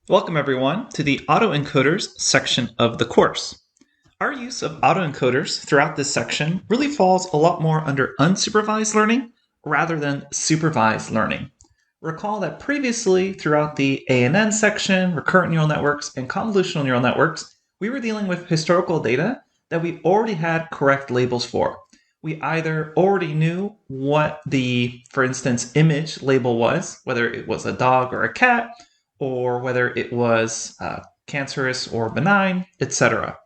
Welcome everyone to the Autoencoders section of the course. Our use of autoencoders throughout this section really falls a lot more under unsupervised learning rather than supervised learning. Recall that previously throughout the ANN section, recurrent neural networks, and convolutional neural networks, we were dealing with historical data that we already had correct labels for. We either already knew what the, for instance, image label was, whether it was a dog or a cat, or whether it was cancerous or benign, etc.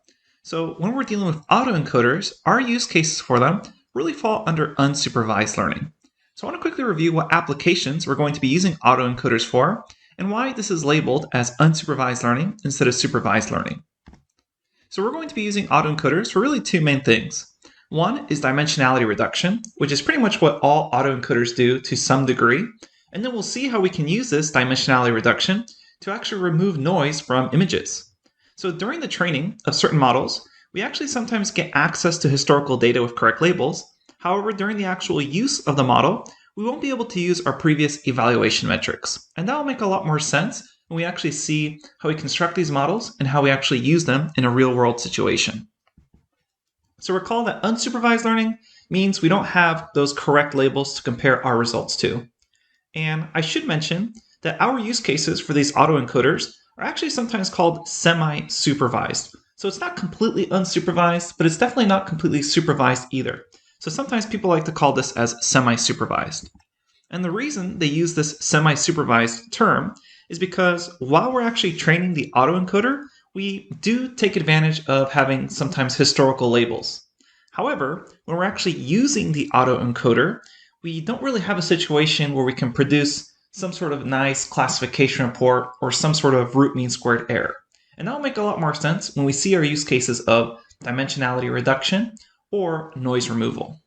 So when we're dealing with autoencoders, our use cases for them really fall under unsupervised learning. So I want to quickly review what applications we're going to be using autoencoders for and why this is labeled as unsupervised learning instead of supervised learning. So we're going to be using autoencoders for really two main things. One is dimensionality reduction, which is pretty much what all autoencoders do to some degree. And then we'll see how we can use this dimensionality reduction to actually remove noise from images. So during the training of certain models, we actually sometimes get access to historical data with correct labels. However, during the actual use of the model, we won't be able to use our previous evaluation metrics. And that will make a lot more sense when we actually see how we construct these models and how we actually use them in a real-world situation. So recall that unsupervised learning means we don't have those correct labels to compare our results to. And I should mention that our use cases for these autoencoders are actually sometimes called semi-supervised. So it's not completely unsupervised, but it's definitely not completely supervised either. So sometimes people like to call this as semi-supervised. And the reason they use this semi-supervised term is because while we're actually training the autoencoder, we do take advantage of having sometimes historical labels. However, when we're actually using the autoencoder, we don't really have a situation where we can produce some sort of nice classification report or some sort of root mean squared error. And that'll make a lot more sense when we see our use cases of dimensionality reduction or noise removal.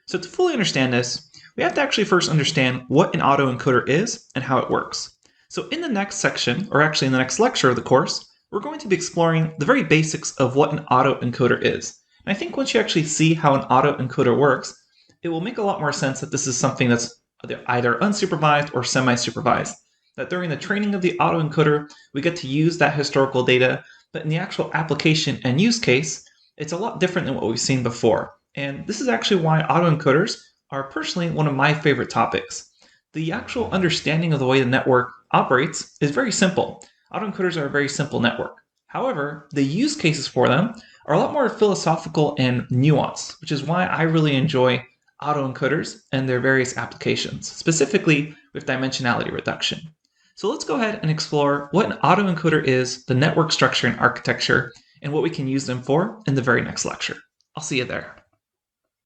So to fully understand this, we have to actually first understand what an autoencoder is and how it works. So in the next section, or actually in the next lecture of the course, we're going to be exploring the very basics of what an autoencoder is. And I think once you actually see how an autoencoder works, it will make a lot more sense that this is something that's either unsupervised or semi-supervised. That during the training of the autoencoder, we get to use that historical data, but in the actual application and use case, it's a lot different than what we've seen before. And this is actually why autoencoders are personally one of my favorite topics. The actual understanding of the way the network operates is very simple. Autoencoders are a very simple network. However, the use cases for them are a lot more philosophical and nuanced, which is why I really enjoy autoencoders and their various applications, specifically with dimensionality reduction. So let's go ahead and explore what an autoencoder is, the network structure and architecture, and what we can use them for in the very next lecture. I'll see you there.